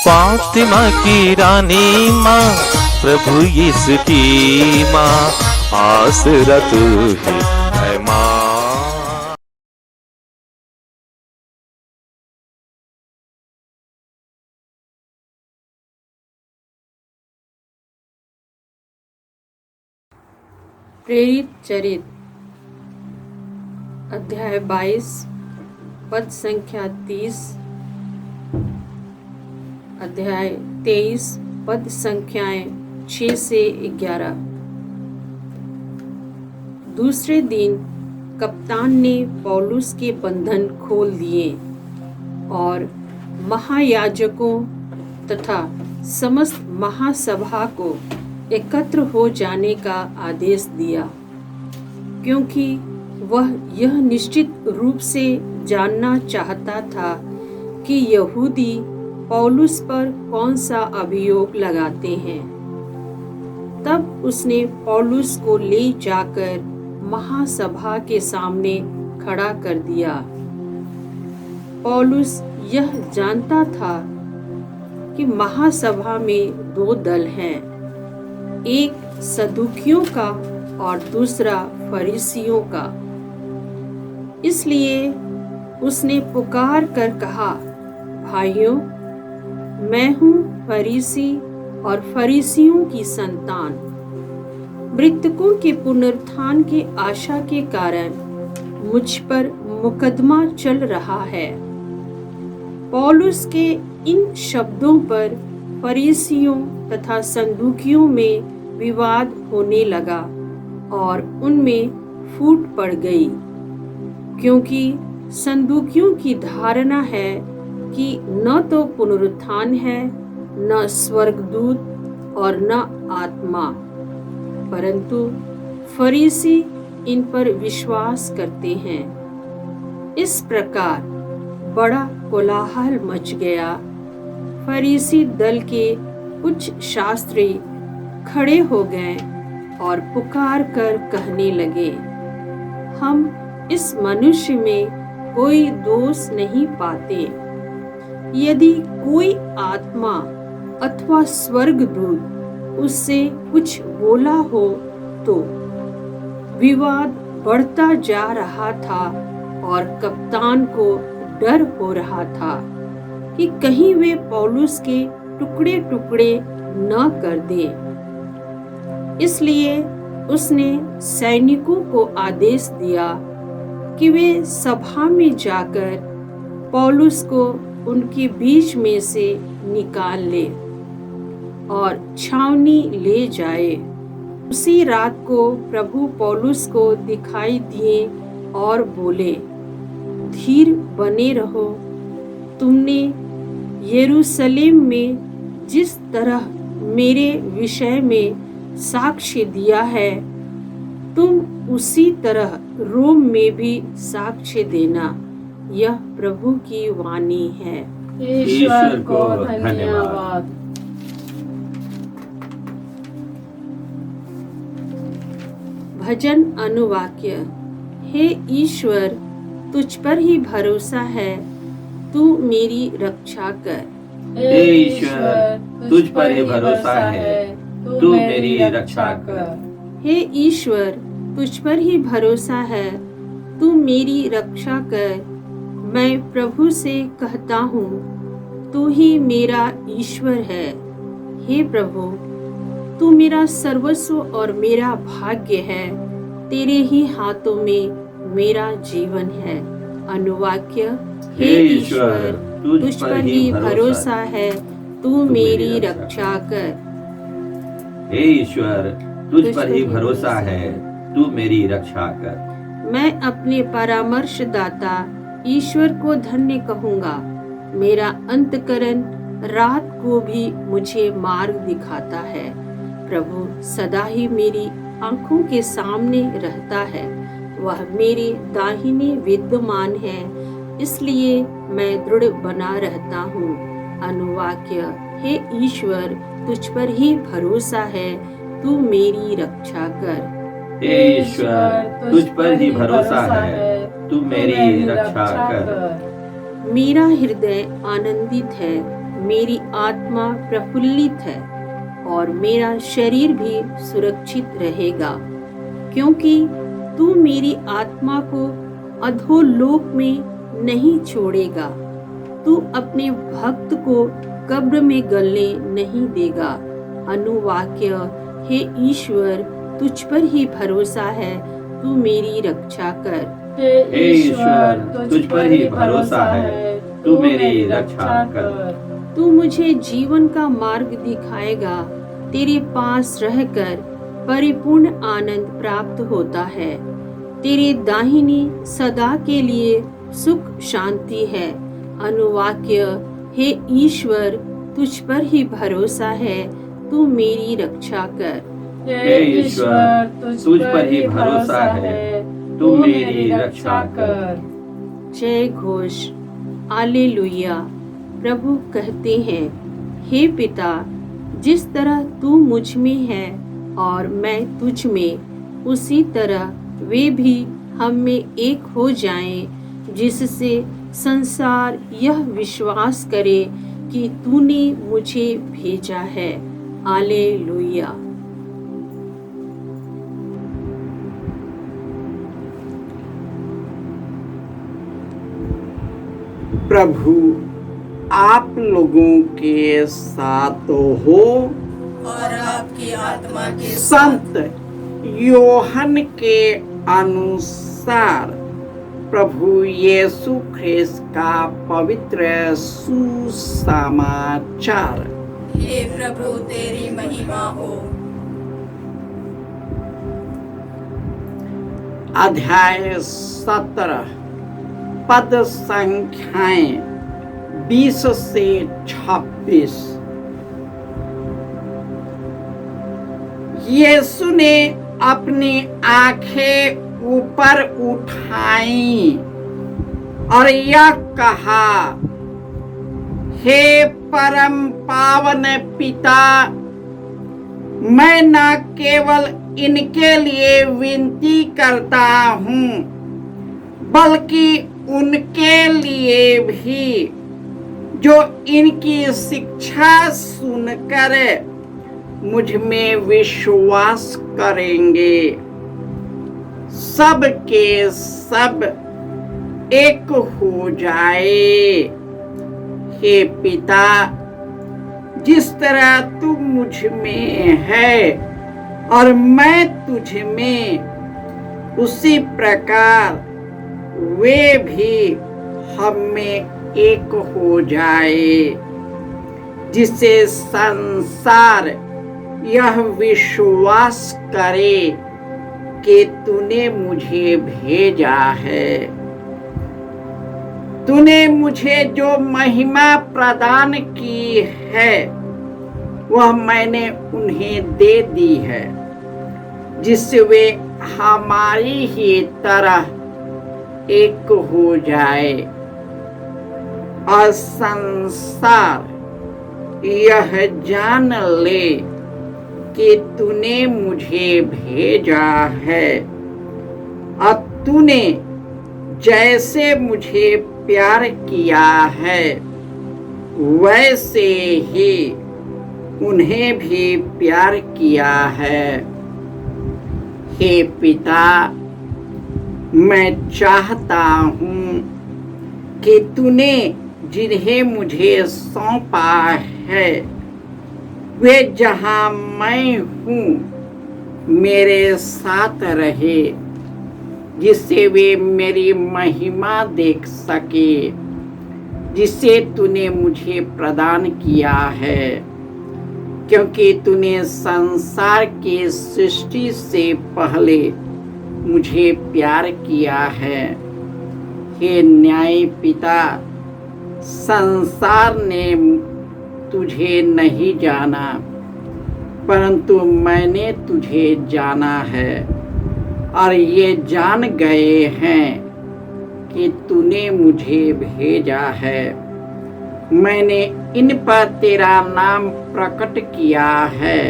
फातिमा की रानी माँ, प्रभु यीशु की माँ, आसरा तू ही है माँ। प्रेरित चरित अध्याय 22 पद संख्या 30, अध्याय 23 पद संख्याएं 6 से 11। दूसरे दिन कप्तान ने पौलुस के बंधन खोल दिए और महायाजकों तथा समस्त महासभा को एकत्र हो जाने का आदेश दिया, क्योंकि वह यह निश्चित रूप से जानना चाहता था कि यहूदी पौलुस पर कौन सा अभियोग लगाते हैं। तब उसने पौलुस को ले जाकर महासभा के सामने खड़ा कर दिया। पौलुस यह जानता था कि महासभा में दो दल हैं, एक सदूकियों का और दूसरा फरीसियों का। इसलिए उसने पुकार कर कहा, भाइयों, मैं हूँ फरीसी और फरीसियों की संतान। मृतकों के पुनरुत्थान की आशा के कारण मुझ पर मुकदमा चल रहा है। पौलुस के इन शब्दों पर फरीसियों तथा सदूकियों में विवाद होने लगा और उनमें फूट पड़ गई, क्योंकि सदूकियों की धारणा है कि न तो पुनरुत्थान है, न स्वर्गदूत और न आत्मा, परंतु फरीसी इन पर विश्वास करते हैं। इस प्रकार बड़ा कोलाहल मच गया। फरीसी दल के कुछ शास्त्री खड़े हो गए और पुकार कर कहने लगे, हम इस मनुष्य में कोई दोष नहीं पाते। यदि कोई आत्मा अथवा स्वर्गदूत उससे कुछ बोला हो तो। विवाद बढ़ता जा रहा था और कप्तान को डर हो रहा था कि कहीं वे पौलुस के टुकड़े टुकड़े न कर दे। इसलिए उसने सैनिकों को आदेश दिया कि वे सभा में जाकर पौलुस को उनके बीच में से निकाल ले और छावनी ले जाए। उसी रात को प्रभु पौलुस को दिखाई दिए और बोले, धीर बने रहो। तुमने यरूशलेम में जिस तरह मेरे विषय में साक्ष्य दिया है, तुम उसी तरह रोम में भी साक्ष्य देना। यह प्रभु की वाणी है। ईश्वर को धन्यवाद। भजन अनुवाक्य। हे ईश्वर, तुझ पर ही भरोसा है, तू मेरी रक्षा कर। हे ईश्वर, तुझ पर ही भरोसा है, तू मेरी रक्षा कर। हे ईश्वर, तुझ पर ही भरोसा है, तू मेरी रक्षा कर। मैं प्रभु से कहता हूँ, तू ही मेरा ईश्वर है। हे प्रभु, तू मेरा सर्वस्व और मेरा भाग्य है। तेरे ही हाथों में मेरा जीवन है। अनुवाक्य। हे ईश्वर, तुझ पर ही भरोसा है, तू मेरी रक्षा कर। हे ईश्वर, तुझ पर ही भरोसा है, तू मेरी रक्षा कर। मैं अपने परामर्शदाता ईश्वर को धन्य कहूँगा। मेरा अंतकरण रात को भी मुझे मार्ग दिखाता है। प्रभु सदा ही मेरी आंखों के सामने रहता है। वह मेरे दाहिने विद्यमान है, इसलिए मैं दृढ़ बना रहता हूँ। अनुवाक्य। हे ईश्वर, तुझ पर ही भरोसा है, तू मेरी रक्षा कर। हे ईश्वर, तुझ पर ही भरोसा है, तू मेरी रक्षा कर। मेरा हृदय आनंदित है, मेरी आत्मा प्रफुल्लित है और मेरा शरीर भी सुरक्षित रहेगा, क्योंकि तू मेरी आत्मा को अधोलोक में नहीं छोड़ेगा। तू अपने भक्त को कब्र में गलने नहीं देगा। अनुवाक्य, हे ईश्वर, तुझ पर ही भरोसा है, तू मेरी रक्षा कर। हे ईश्वर, तुझ पर ही भरोसा है, तू मेरी रक्षा कर। तू मुझे जीवन का मार्ग दिखाएगा। तेरे पास रहकर परिपूर्ण आनंद प्राप्त होता है। तेरे दाहिनी सदा के लिए सुख शांति है। अनुवाक्य, हे ईश्वर, तुझ पर ही भरोसा है, तू मेरी रक्षा कर। हे ईश्वर, तुझ पर ही भरोसा है, तू मेरी रक्षा कर। जय घोष, हालेलुया। प्रभु कहते हैं, हे पिता, जिस तरह तू मुझ में है और मैं तुझ में, उसी तरह वे भी हम में एक हो जाएं, जिससे संसार यह विश्वास करे कि तूने मुझे भेजा है। हालेलुया। प्रभु आप लोगों के साथ हो और आपकी आत्मा के संत योहन के अनुसार प्रभु यीशु ख्रिस्त का पवित्र सुसमाचार। हे प्रभु, तेरी महिमा हो। अध्याय 17 पद संख्याएं 20 से 26। यीशु ने अपनी आंखें ऊपर उठाई और यह कहा, हे परम पावन पिता, मैं न केवल इनके लिए विनती करता हूँ, बल्कि उनके लिए भी जो इनकी शिक्षा सुनकर मुझ में विश्वास करेंगे। सब के सब एक हो जाए। हे पिता, जिस तरह तू मुझ में है और मैं तुझ में, उसी प्रकार वे भी हम में एक हो जाए, जिससे संसार यह विश्वास करे कि तूने मुझे भेजा है। तूने मुझे जो महिमा प्रदान की है, वह मैंने उन्हें दे दी है, जिससे वे हमारी ही तरह एक हो जाए और संसार यह जान ले कि तूने मुझे भेजा है और तूने जैसे मुझे प्यार किया है, वैसे ही उन्हें भी प्यार किया है। हे पिता, मैं चाहता हूँ कि तूने जिन्हें मुझे सौंपा है, वे जहाँ मैं हूँ मेरे साथ रहे, जिससे वे मेरी महिमा देख सके, जिसे तूने मुझे प्रदान किया है, क्योंकि तूने संसार की सृष्टि से पहले मुझे प्यार किया है। हे न्याय पिता, संसार ने तुझे नहीं जाना, परंतु मैंने तुझे जाना है और ये जान गए हैं कि तूने मुझे भेजा है। मैंने इन पर तेरा नाम प्रकट किया है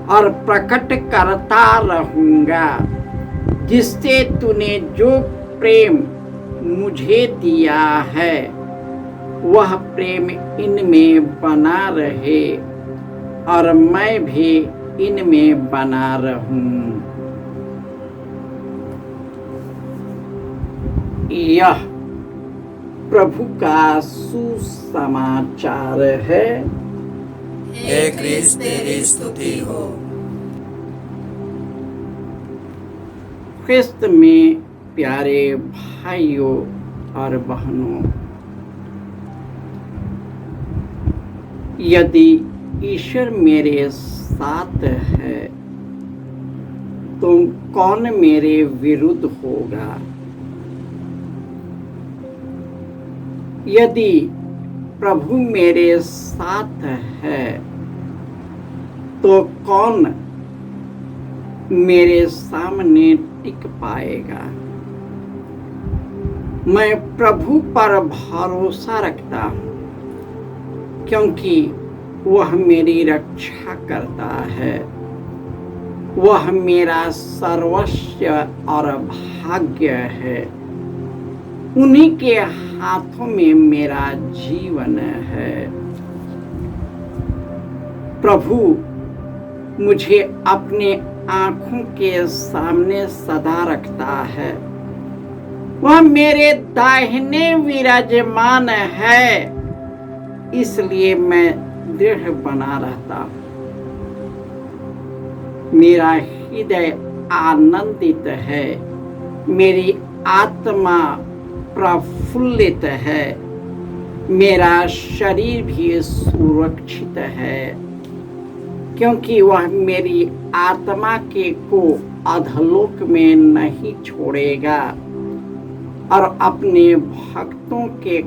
और प्रकट करता रहूंगा, जिससे तूने जो प्रेम मुझे दिया है वह प्रेम इनमें बना रहे और मैं भी इनमें बना रहूं। यह प्रभु का सुसमाचार है। हे क्रिस्त तेरी स्तुति हो। क्रिस्त में प्यारे भाइयों और बहनों, यदि ईश्वर मेरे साथ है तो कौन मेरे विरुद्ध होगा? यदि प्रभु मेरे साथ है तो कौन मेरे सामने टिक पाएगा? मैं प्रभु पर भरोसा रखता हूँ क्योंकि वह मेरी रक्षा करता है। वह मेरा सर्वस्व और भाग्य है। उन्हीं के हाथों में मेरा जीवन है। प्रभु मुझे अपने आंखों के सामने सदा रखता है। वह मेरे दाहिने विराजमान है, इसलिए मैं दृढ़ बना रहता हूँ। मेरा हृदय आनंदित है, मेरी आत्मा प्रफुल्लित है, मेरा शरीर भी सुरक्षित है, क्योंकि वह मेरी आत्मा को अधोलोक में नहीं छोड़ेगा और अपने भक्तों के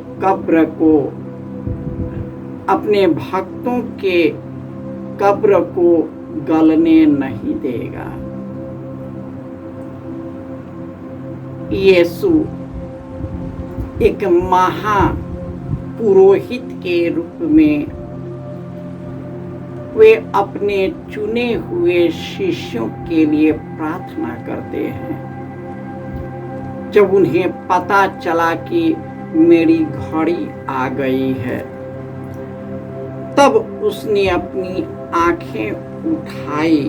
कब्र को गलने नहीं देगा। यीशु एक महापुरोहित के रूप में वे अपने चुने हुए शिष्यों के लिए प्रार्थना करते हैं। जब उन्हें पता चला कि मेरी घड़ी आ गई है, तब उसने अपनी आंखें उठाई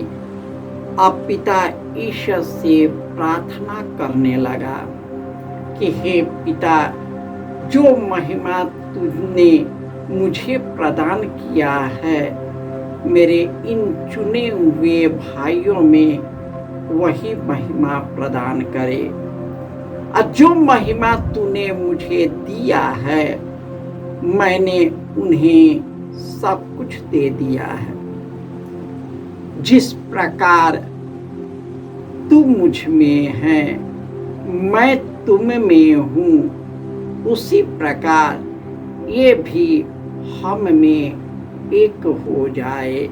और पिता ईश्वर से प्रार्थना करने लगा कि हे पिता, जो महिमा तुमने मुझे प्रदान किया है, मेरे इन चुने हुए भाइयों में वही महिमा प्रदान करे। और जो महिमा तूने मुझे दिया है, मैंने उन्हें सब कुछ दे दिया है। जिस प्रकार तू मुझ में है, मैं तुम में हूँ, उसी प्रकार ये भी हम में एक हो जाए।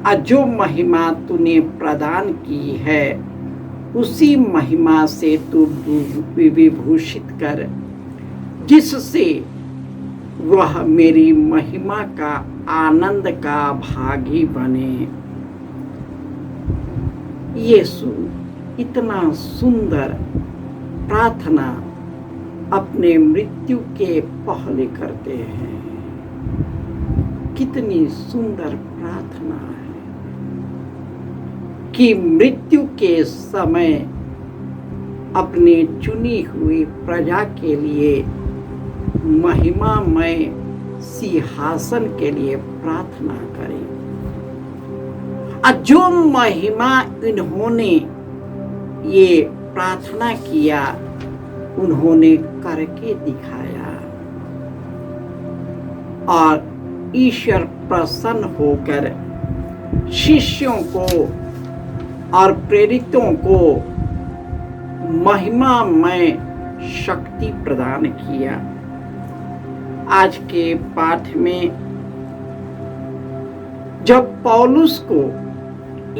और जो महिमा तूने प्रदान की है, उसी महिमा से तू विभूषित कर, जिससे वह मेरी महिमा का आनंद का भागी बने। यीशु इतना सुंदर प्रार्थना अपने मृत्यु के पहले करते हैं। कितनी सुंदर प्रार्थना है कि मृत्यु के समय अपने चुनी हुई प्रजा के लिए महिमामय सिंहासन के लिए प्रार्थना करें। और जो महिमा इन्होंने ये प्रार्थना किया, उन्होंने करके दिखाया और ईश्वर प्रसन्न होकर शिष्यों को और प्रेरितों को महिमामय शक्ति प्रदान किया। आज के पाठ में जब पौलुस को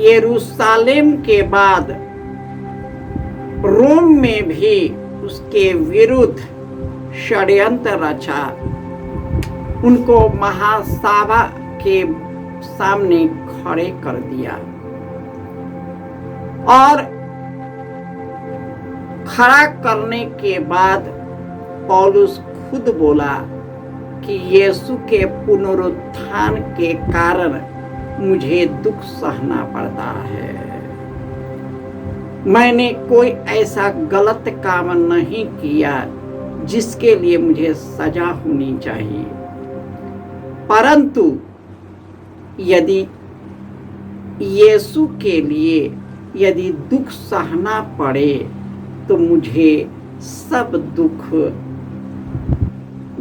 यरूशलेम के बाद रोम में भी उसके विरुद्ध षड्यंत्र रचा, उनको महासभा के सामने खड़े कर दिया और खड़ा करने के बाद पौलुस खुद बोला कि यीशु के पुनरुत्थान के कारण मुझे दुख सहना पड़ता है। मैंने कोई ऐसा गलत काम नहीं किया जिसके लिए मुझे सजा होनी चाहिए, परंतु यदि यीशु के लिए यदि दुख सहना पड़े तो मुझे सब दुख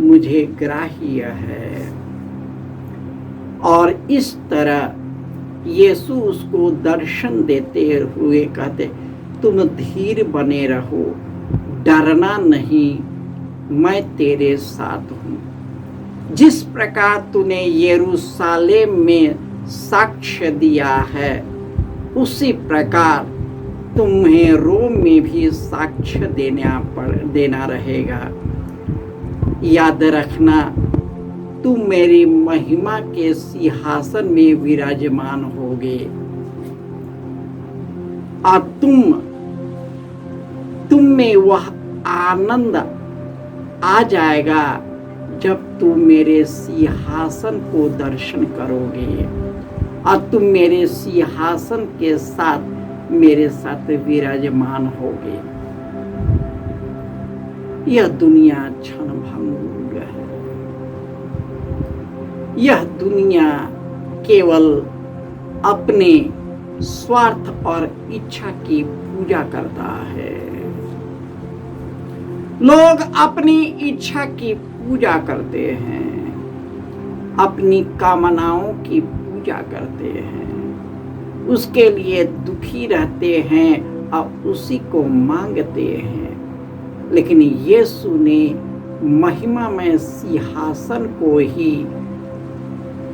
मुझे ग्राह्य है। और इस तरह यीशु उसको दर्शन देते हुए कहते, तुम धीर बने रहो, डरना नहीं, मैं तेरे साथ हूँ। जिस प्रकार तूने यरूशलेम में साक्ष्य दिया है, उसी प्रकार तुम्हें रोम में भी साक्ष्य देना रहेगा। याद रखना, तुम मेरी महिमा के सिंहासन में विराजमान होगे और तुम में वह आनंद आ जाएगा जब तुम मेरे सिंहासन को दर्शन करोगे और तुम मेरे सिंहासन के साथ मेरे साथ विराजमान होगे। यह दुनिया क्षणभंगुर है। यह दुनिया केवल अपने स्वार्थ और इच्छा की पूजा करता है। लोग अपनी इच्छा की पूजा करते हैं, अपनी कामनाओं की पूजा करते हैं, उसके लिए दुखी रहते हैं और उसी को मांगते हैं। लेकिन यीशु ने महिमामय सिंहासन को ही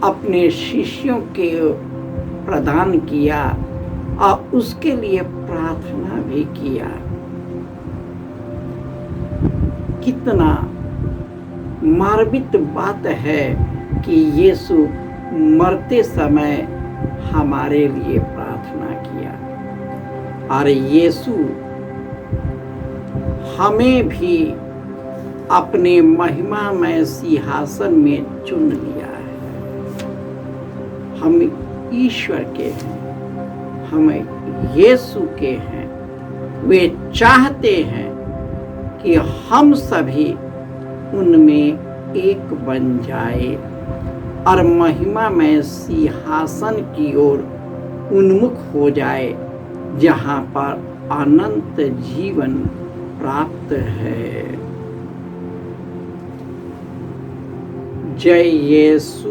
अपने शिष्यों के प्रदान किया और उसके लिए प्रार्थना भी किया। कितना मार्मिक बात है कि यीशु मरते समय हमारे लिए प्रार्थना किया और यीशु हमें भी अपने महिमामय सिंहासन में चुन लिया है। हम ईश्वर के हैं, हम यीशु के हैं। वे चाहते हैं कि हम सभी उनमें एक बन जाए और महिमामय सिंहासन की ओर उन्मुख हो जाए, जहाँ पर अनंत जीवन प्राप्त है। जय यीशु।